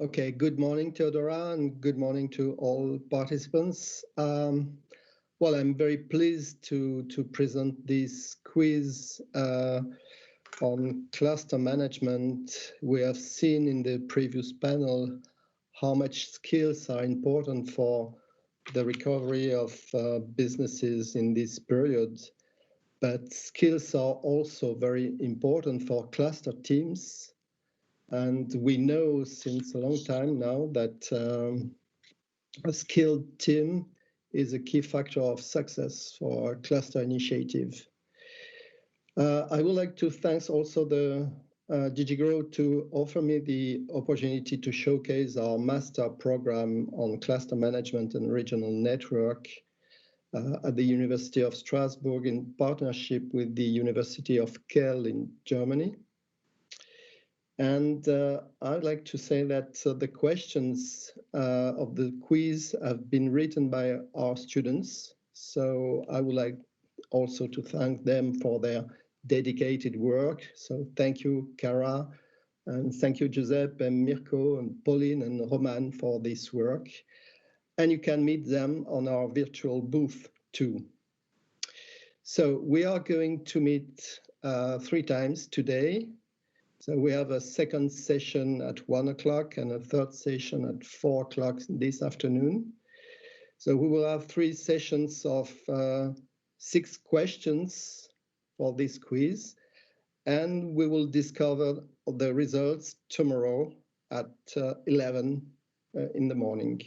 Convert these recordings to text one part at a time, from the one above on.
Okay, good morning, Theodora, and good morning to all participants. Well, I'm very pleased to present this quiz on cluster management. We have seen in the previous panel how much skills are important for the recovery of businesses in this period. But skills are also very important for cluster teams. And we know since a long time now that a skilled team is a key factor of success for a cluster initiative. I would like to thank also the DigiGrow to offer me the opportunity to showcase our master program on cluster management and regional network at the University of Strasbourg in partnership with the University of Kiel in Germany. And I'd like to say that the questions of the quiz have been written by our students. So I would like also to thank them for their dedicated work. So thank you, Cara, and thank you, Giuseppe and Mirko and Pauline and Roman for this work. And you can meet them on our virtual booth too. So we are going to meet 3 times today. So we have a second session at 1 o'clock and a third session at 4 o'clock this afternoon. So we will have 3 sessions of 6 questions for this quiz, and we will discover the results tomorrow at 11 in the morning.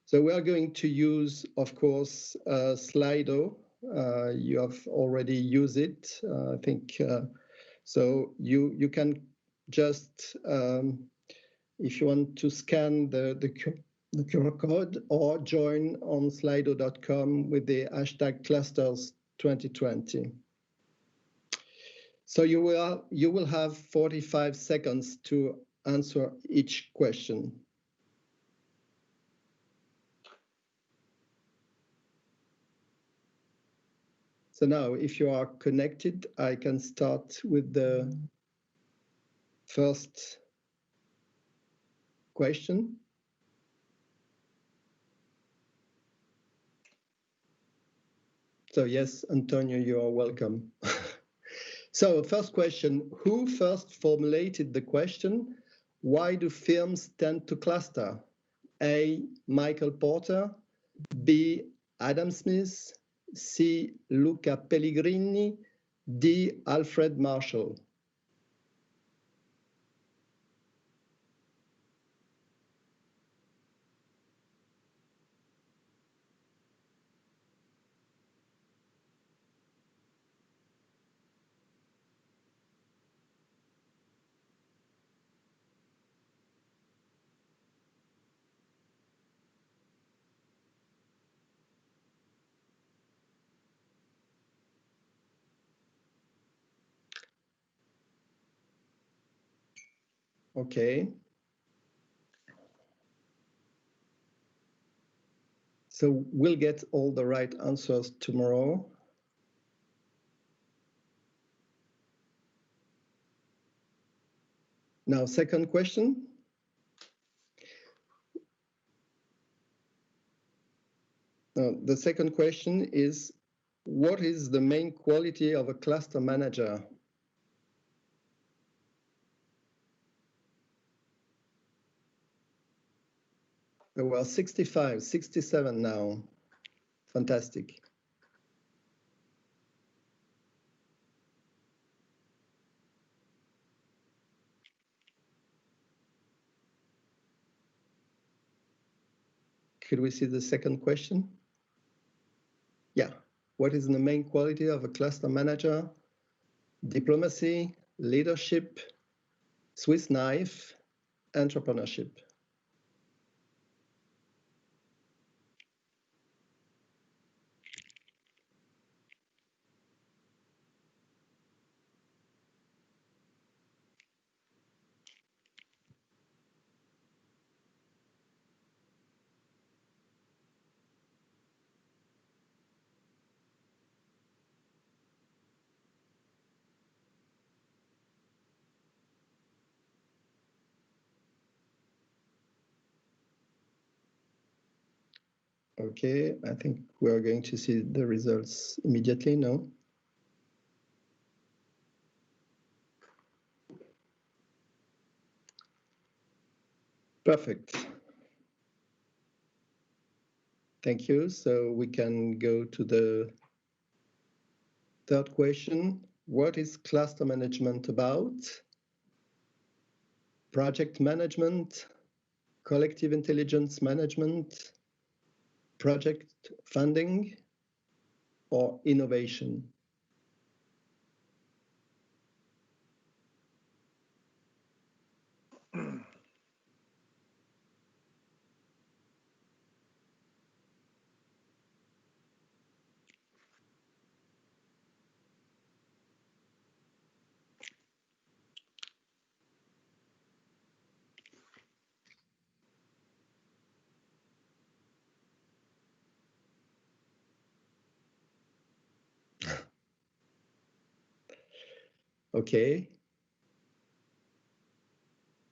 So we are going to use, of course, Slido. You have already used it, I think. So you can just, if you want to scan the QR code or join on slido.com with the hashtag clusters 2020. So you will have 45 seconds to answer each question. So now, if you are connected, I can start with the first question. So yes, Antonio, you are welcome. So first question, who first formulated the question, why do firms tend to cluster? A, Michael Porter, B, Adam Smith, C, Luca Pellegrini, D, Alfred Marshall. Okay. So we'll get all the right answers tomorrow. Now, second question. The second question is, what is the main quality of a cluster manager? There were 65, 67 now. Fantastic. Could we see the second question? Yeah. What is the main quality of a cluster manager? Diplomacy, leadership, Swiss knife, entrepreneurship. Okay, I think we're going to see the results immediately now. Perfect. Thank you. So we can go to the third question. What is cluster management about? Project management, collective intelligence management, project funding, or innovation? Okay.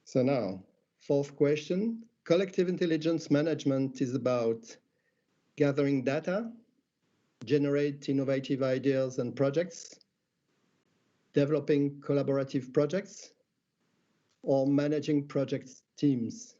So now, fourth question. Collective intelligence management is about gathering data, generate innovative ideas and projects, developing collaborative projects, or managing project teams.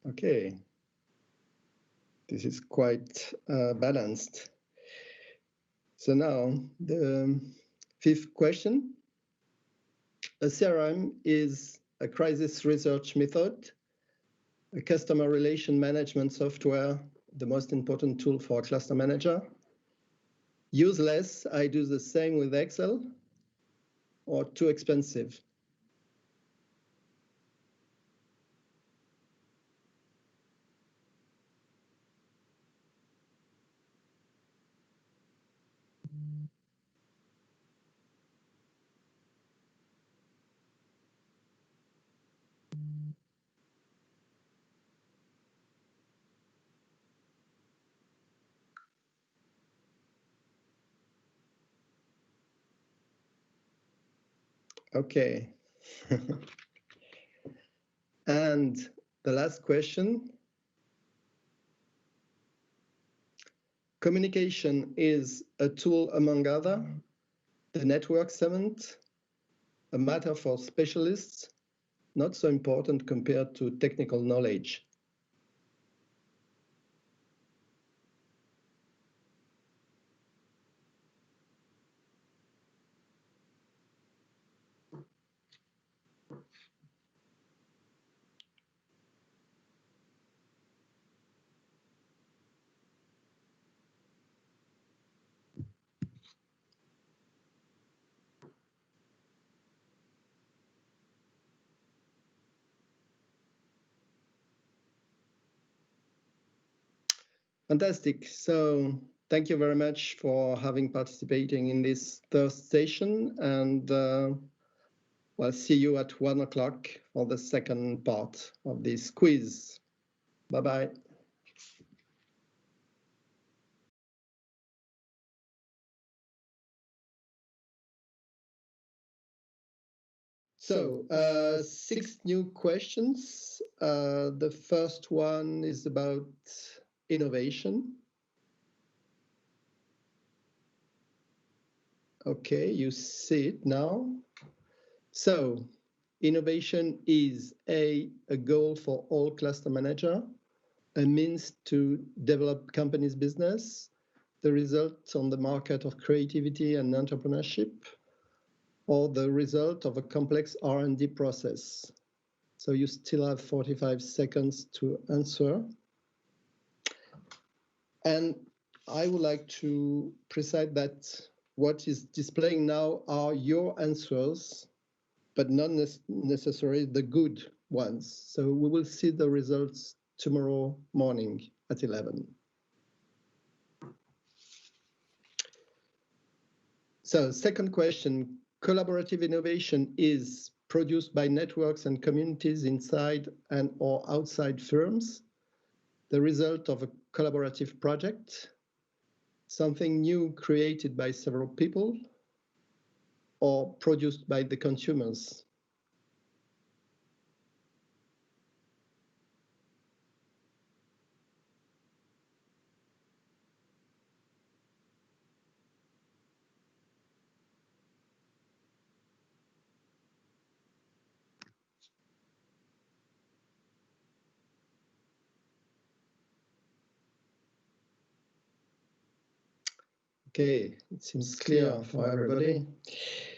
Okay, this is quite balanced. So now the fifth question. A CRM is a crisis research method, a customer relation management software, the most important tool for a cluster manager. Useless, I do the same with Excel, or too expensive? Okay. And the last question. Communication is a tool among other, the network segment, a matter for specialists, not so important compared to technical knowledge. Fantastic. So thank you very much for having participating in this third session, and we'll see you at 1 o'clock for the second part of this quiz. Bye-bye. So 6 new questions. The first one is about innovation. Okay, you see it now. So innovation is a goal for all cluster manager, a means to develop company's business, the result on the market of creativity and entrepreneurship, or the result of a complex R&D process. So you still have 45 seconds to answer. And I would like to precise that what is displaying now are your answers, but not necessarily the good ones. So we will see the results tomorrow morning at 11. So second question, collaborative innovation is produced by networks and communities inside and or outside firms, the result of a collaborative project, something new created by several people, or produced by the consumers. Okay, it seems clear for everybody.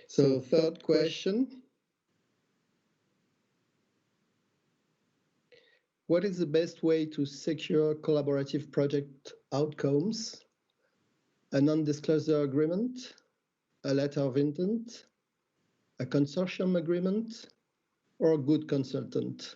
So third question. What is the best way to secure collaborative project outcomes? A non-disclosure agreement, a letter of intent, a consortium agreement, or a good consultant?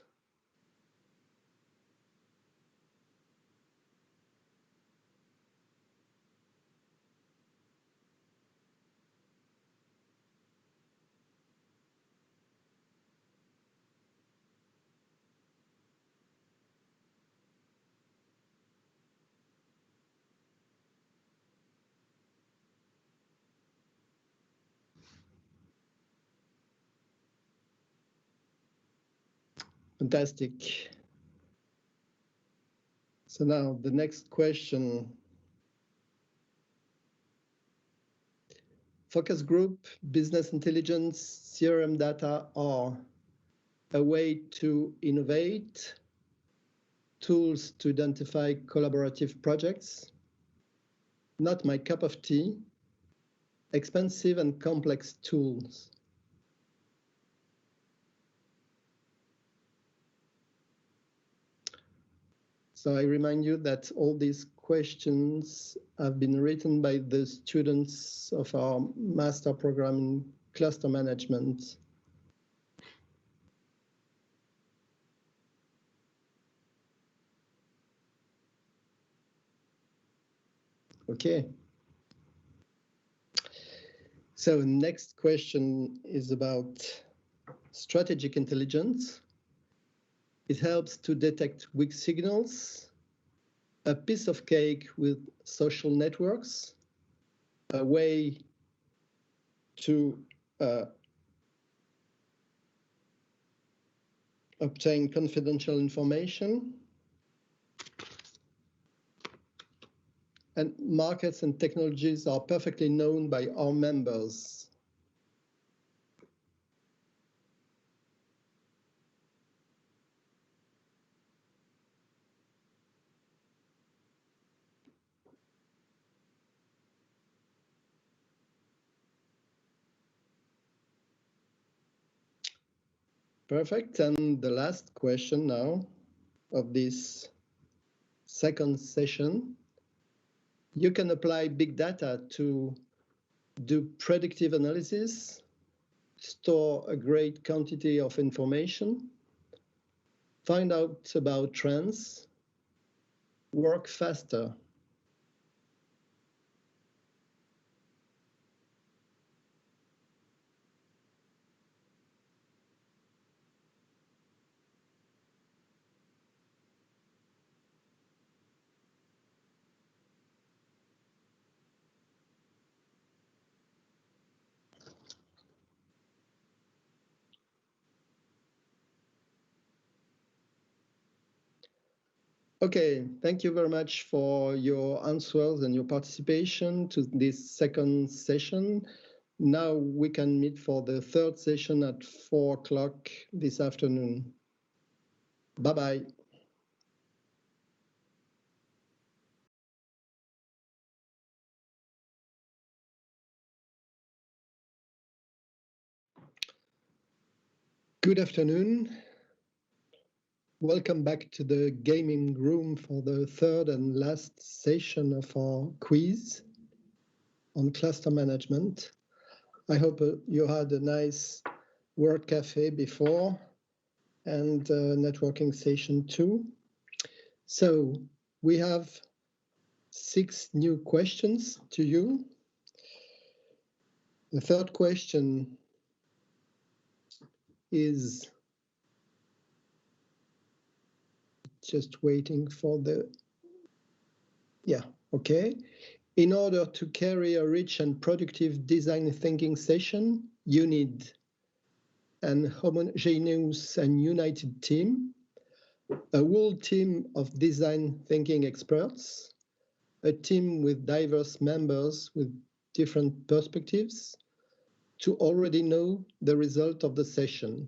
Fantastic. So now the next question. Focus group, business intelligence, CRM data are a way to innovate, tools to identify collaborative projects, not my cup of tea, expensive and complex tools. So I remind you that all these questions have been written by the students of our master program in cluster management. Okay. So next question is about strategic intelligence. It helps to detect weak signals, a piece of cake with social networks, a way to obtain confidential information, and markets and technologies are perfectly known by our members. Perfect. And the last question now of this second session. You can apply big data to do predictive analysis, store a great quantity of information, find out about trends, work faster. Okay, thank you very much for your answers and your participation to this second session. Now we can meet for the third session at 4 o'clock this afternoon. Bye-bye. Good afternoon. Welcome back to the gaming room for the third and last session of our quiz on cluster management. I hope you had a nice word cafe before and networking session too. So we have 6 new questions to you. The third question is just waiting for the, yeah, okay. In order to carry a rich and productive design thinking session, you need an homogeneous and united team, a whole team of design thinking experts, a team with diverse members with different perspectives to already know the result of the session.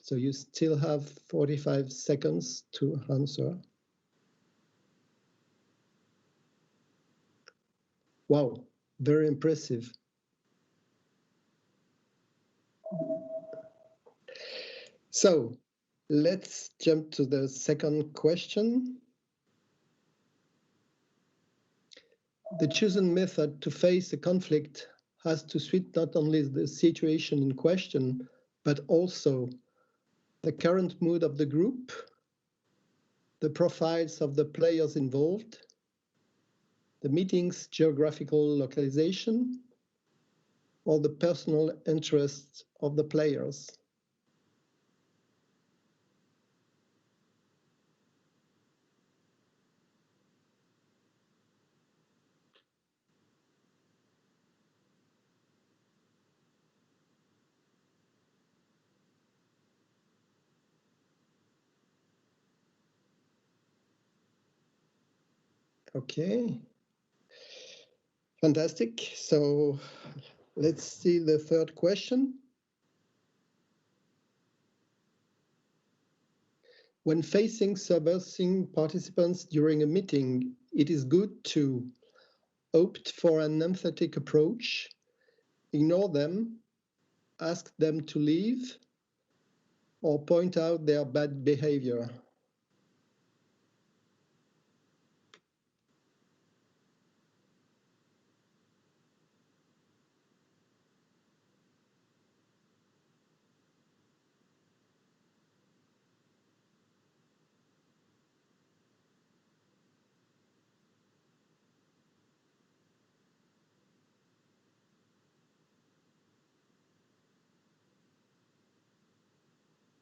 So you still have 45 seconds to answer. Wow, very impressive. So let's jump to the second question. The chosen method to face a conflict has to suit not only the situation in question, but also the current mood of the group, the profiles of the players involved, the meeting's geographical localization, or the personal interests of the players. Okay, fantastic. So let's see the third question. When facing subversing participants during a meeting, it is good to opt for an empathetic approach, ignore them, ask them to leave, or point out their bad behavior.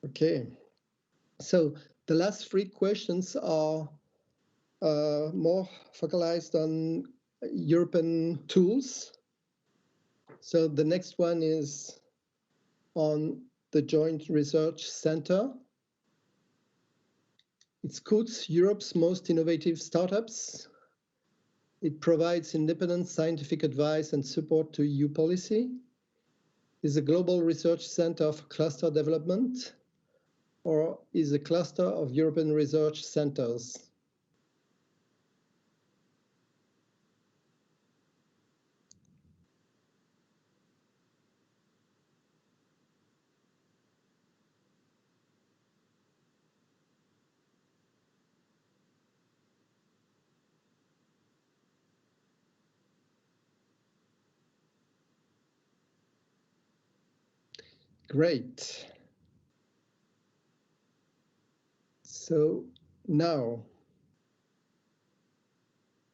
Okay, so the last three questions are more focalized on European tools. So the next one is on the Joint Research Center. It scouts Europe's most innovative startups. It provides independent scientific advice and support to EU policy. Is a global research center for cluster development, or is a cluster of European research centers? Great. So now,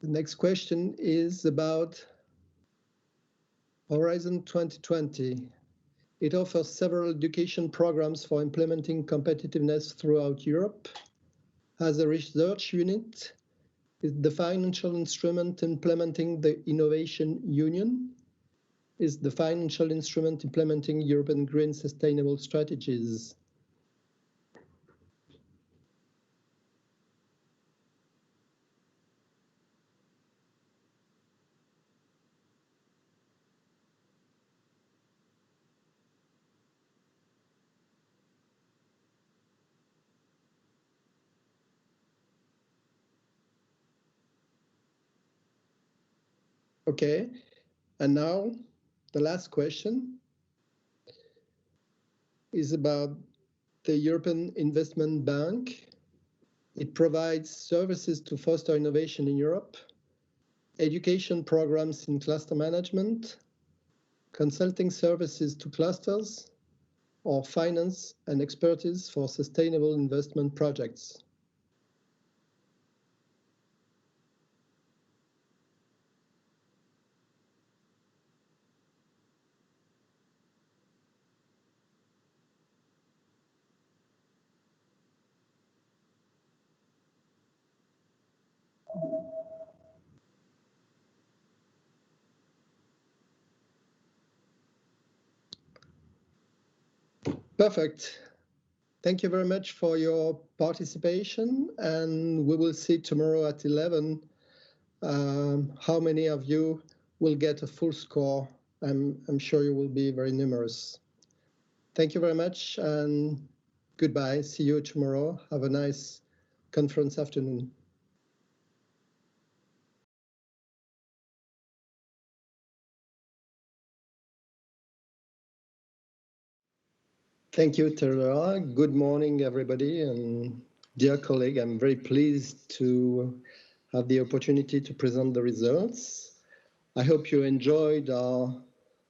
the next question is about Horizon 2020. It offers several education programs for implementing competitiveness throughout Europe. Has a research unit. Is the financial instrument implementing the Innovation Union? Is the financial instrument implementing European green sustainable strategies? Okay, and now the last question is about the European Investment Bank. It provides services to foster innovation in Europe, education programs in cluster management, consulting services to clusters, or finance and expertise for sustainable investment projects. Perfect. Thank you very much for your participation, and we will see tomorrow at 11 how many of you will get a full score. I'm sure you will be very numerous. Thank you very much, and goodbye. See you tomorrow. Have a nice conference afternoon. Thank you, Tara. Good morning, everybody. And dear colleague, I'm very pleased to have the opportunity to present the results. I hope you enjoyed our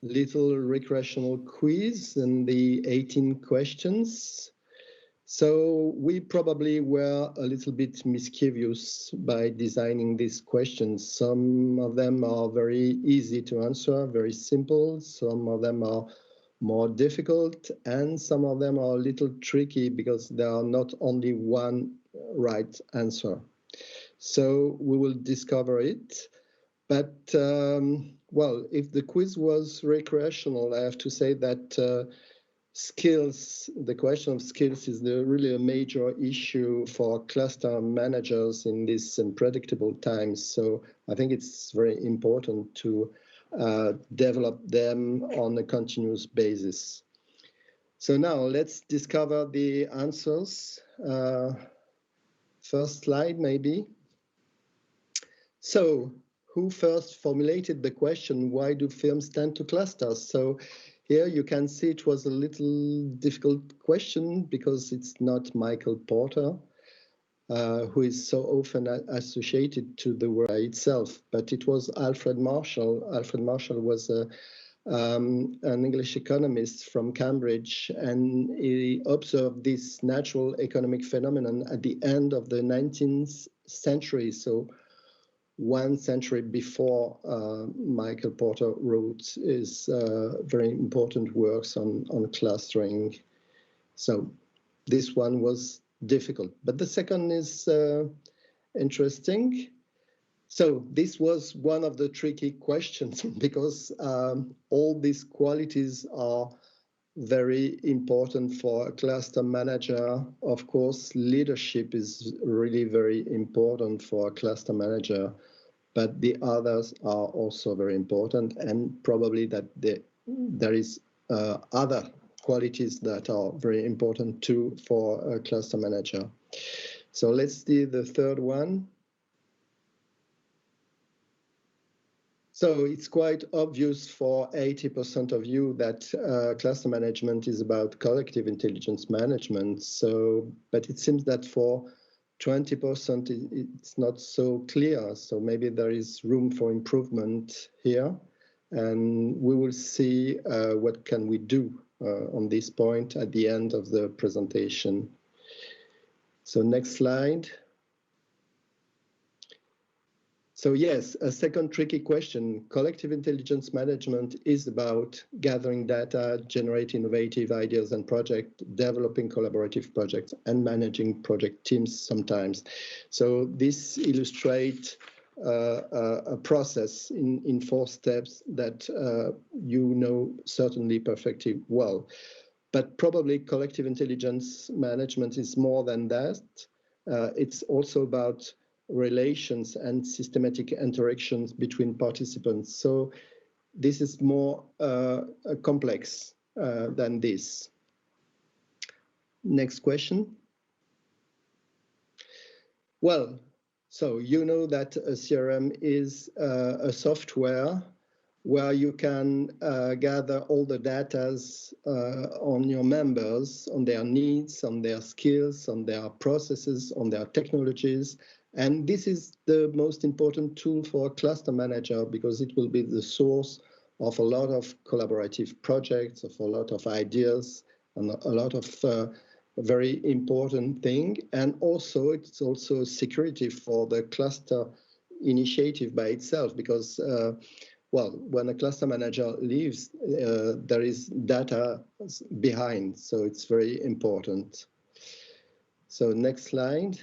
little recreational quiz and the 18 questions. So we probably were a little bit mischievous by designing these questions. Some of them are very easy to answer, very simple. Some of them are more difficult, and some of them are a little tricky because there are not only one right answer. So we will discover it. But, well, if the quiz was recreational, I have to say that skills, the question of skills is really a major issue for cluster managers in these unpredictable times. So I think it's very important to develop them on a continuous basis. So now let's discover the answers. First slide, maybe. So who first formulated the question, why do films tend to cluster? So here you can see it was a little difficult question because it's not Michael Porter, who is so often associated to the word itself, but it was Alfred Marshall. Alfred Marshall was an English economist from Cambridge, and he observed this natural economic phenomenon at the end of the 19th century. So 1 century before Michael Porter wrote his very important works on clustering. So this one was difficult, but the second is interesting. So this was one of the tricky questions because all these qualities are very important for a cluster manager. Of course, leadership is really very important for a cluster manager, but the others are also very important, and probably that there is other qualities that are very important too for a cluster manager. So let's see the third one. So it's quite obvious for 80% of you that cluster management is about collective intelligence management. So, but it seems that for 20% it's not so clear. So maybe there is room for improvement here, and we will see what can we do on this point at the end of the presentation. So next slide. So yes, a second tricky question. Collective intelligence management is about gathering data, generating innovative ideas and projects, developing collaborative projects, and managing project teams sometimes. So this illustrates a process in 4 steps that you know certainly perfectly well. But probably collective intelligence management is more than that. It's also about relations and systematic interactions between participants. So this is more complex than this. Next question. Well, so you know that a CRM is a software where you can gather all the data on your members, on their needs, on their skills, on their processes, on their technologies. And this is the most important tool for a cluster manager because it will be the source of a lot of collaborative projects, of a lot of ideas, and a lot of very important thing. And also, it's also security for the cluster initiative by itself because well, when a cluster manager leaves, there is data behind, so it's very important. So next slide.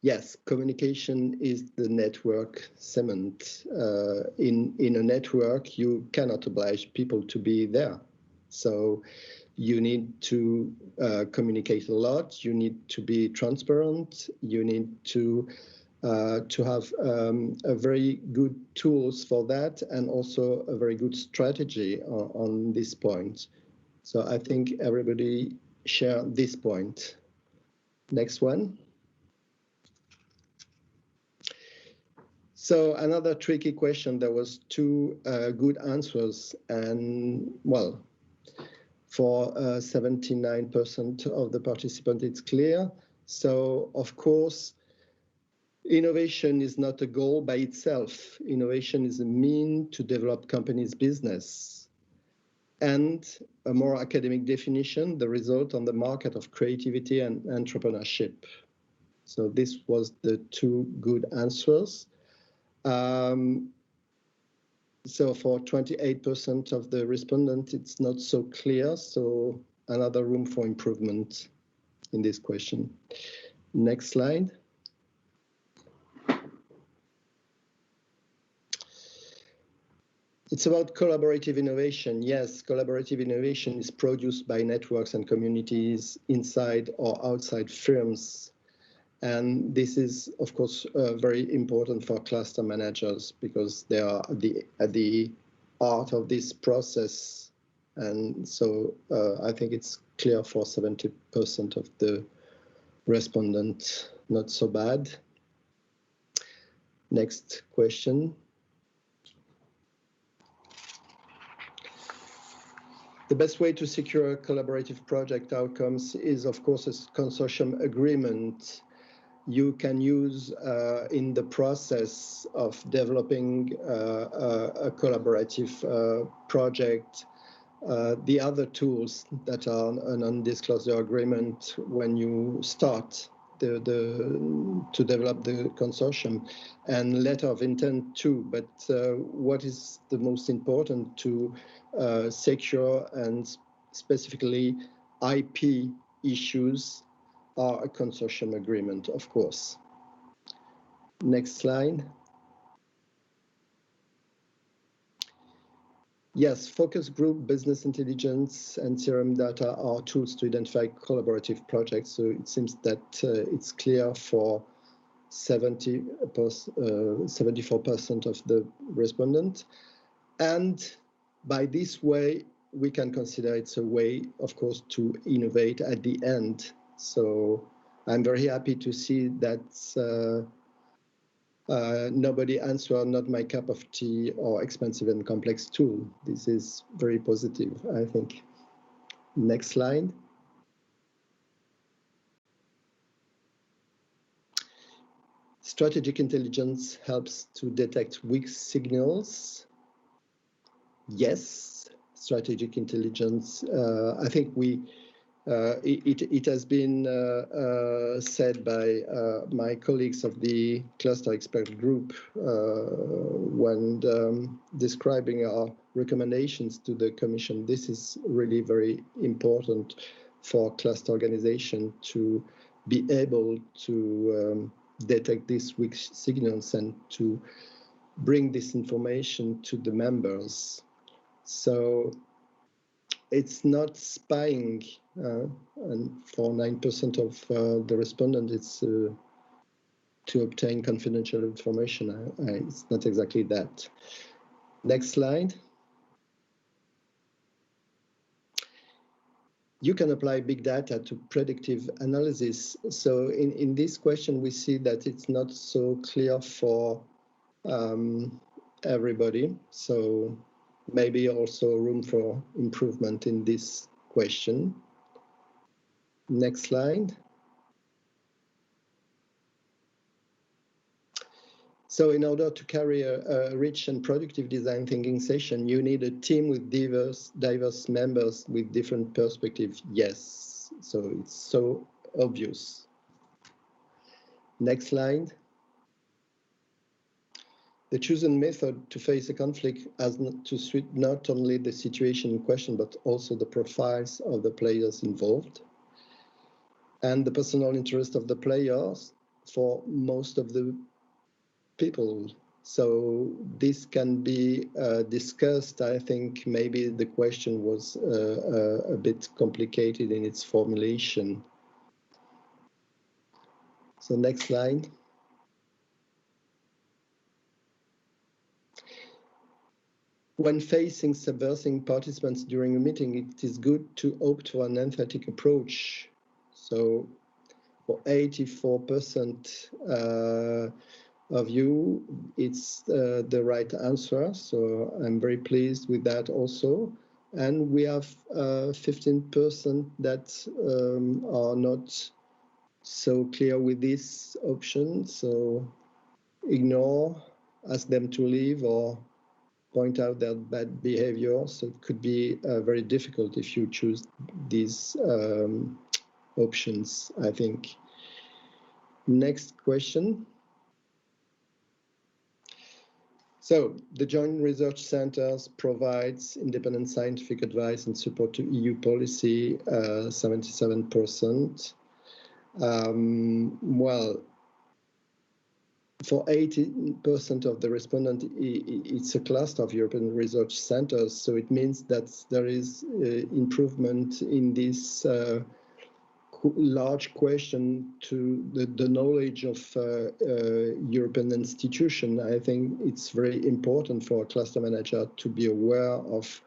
yes, communication is the network cement. In a network, you cannot oblige people to be there. So you need to communicate a lot. You need to be transparent. You need to have a very good tools for that, and also a very good strategy on this point. So I think everybody share this point. Next one. So another tricky question. There was two good answers, and well, for 79% of the participants, it's clear. So of course, innovation is not a goal by itself. Innovation is a mean to develop companies' business. And a more academic definition, the result on the market of creativity and entrepreneurship. So this was the two good answers. So for 28% of the respondents, it's not so clear. So another room for improvement in this question. Next slide. It's about collaborative innovation. Yes, collaborative innovation is produced by networks and communities inside or outside firms. And this is, of course, very important for cluster managers because they are at the heart of this process. And so I think it's clear for 70% of the respondents, not so bad. Next question. The best way to secure collaborative project outcomes is, of course, a consortium agreement. You can use in the process of developing a collaborative project the other tools that are an undisclosure agreement when you start to develop the consortium, and letter of intent too. But what is the most important to secure, and specifically IP issues, are a consortium agreement, of course. Next slide. Yes, focus group, business intelligence, and CRM data are tools to identify collaborative projects. So it seems that it's clear for 74% of the respondents. And by this way, we can consider it's a way, of course, to innovate at the end. So I'm very happy to see that nobody answered not my cup of tea or expensive and complex tool. This is very positive, I think. Next slide. Strategic intelligence helps to detect weak signals. Yes, strategic intelligence. I think it has been said by my colleagues of the cluster expert group when describing our recommendations to the Commission. This is really very important for cluster organization to be able to detect these weak signals and to bring this information to the members. So it's not spying, and for 9% of the respondents, it's to obtain confidential information. It's not exactly that. Next slide. You can apply big data to predictive analysis. So in this question, we see that it's not so clear for everybody. So maybe also room for improvement in this question. Next slide. So in order to carry a rich and productive design thinking session, you need a team with diverse members with different perspectives. Yes, so it's so obvious. Next slide. The chosen method to face a conflict has to suit not only the situation in question, but also the profiles of the players involved and the personal interest of the players. for most of the people. So this can be discussed. I think maybe the question was a bit complicated in its formulation. So next slide. When facing subversing participants during a meeting, it is good to opt for an empathetic approach. So for 84% of you, it's the right answer. So I'm very pleased with that also. And we have 15% that are not so clear with this option. So ignore, ask them to leave, or point out their bad behavior. So it could be very difficult if you choose these options, I think. Next question. So the Joint Research Centers provides independent scientific advice and support to EU policy, 77%. Well, for 80% of the respondents, it's a cluster of European research centers. So it means that there is improvement in this large question to the knowledge of European institutions. I think it's very important for a cluster manager to be aware of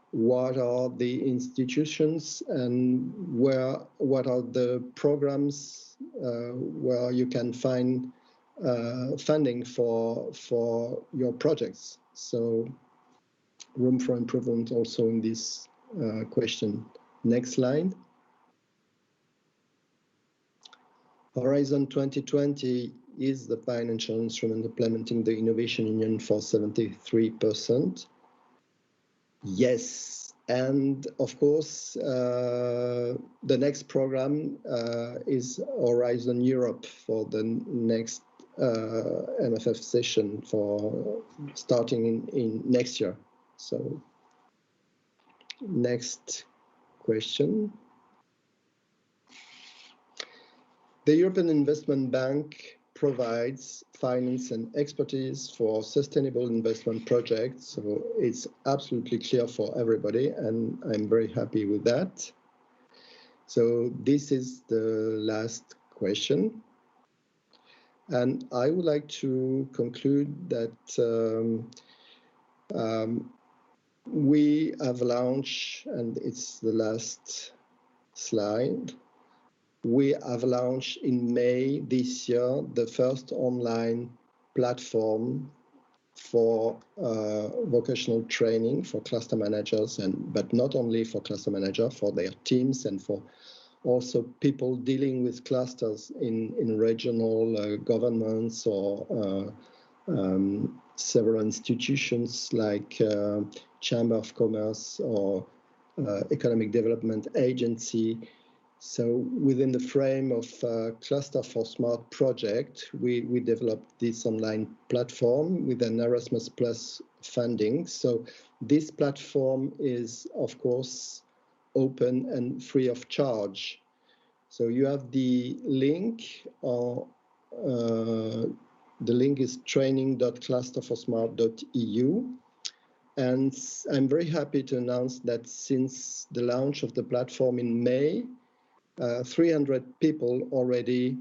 what are the institutions and what are the programs where you can find funding for your projects. So room for improvement also in this question. Next slide. Horizon 2020 is the financial instrument implementing the Innovation Union for 73%. Yes, and of course, the next program is Horizon Europe for the next MFF session for starting in next year. So next question. The European Investment Bank provides finance and expertise for sustainable investment projects. So it's absolutely clear for everybody, and I'm very happy with that. So this is the last question. And I would like to conclude that we have launched, and it's the last slide, we have launched in May this year the first online platform for vocational training for cluster managers, but not only for cluster managers, for their teams and for also people dealing with clusters in regional governments or several institutions like Chamber of Commerce or Economic Development Agency. So within the frame of Cluster for Smart project, we developed this online platform with an Erasmus Plus funding. So this platform is, of course, open and free of charge. So you have the link, or the link is training.clusterforsmart.eu. And I'm very happy to announce that since the launch of the platform in May, 300 people already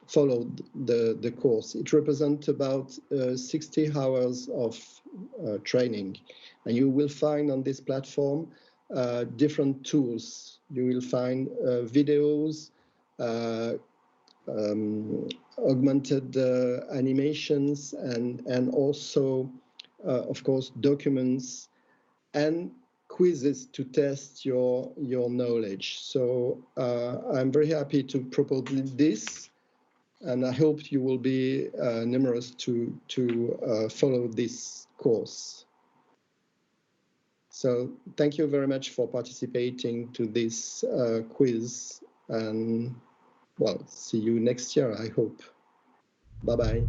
followed the course. It represents about 60 hours of training. And you will find on this platform different tools. You will find videos, augmented animations, and also, of course, documents and quizzes to test your knowledge. So I'm very happy to propose this, and I hope you will be numerous to follow this course. So thank you very much for participating to this quiz, and well, see you next year, I hope. Bye-bye.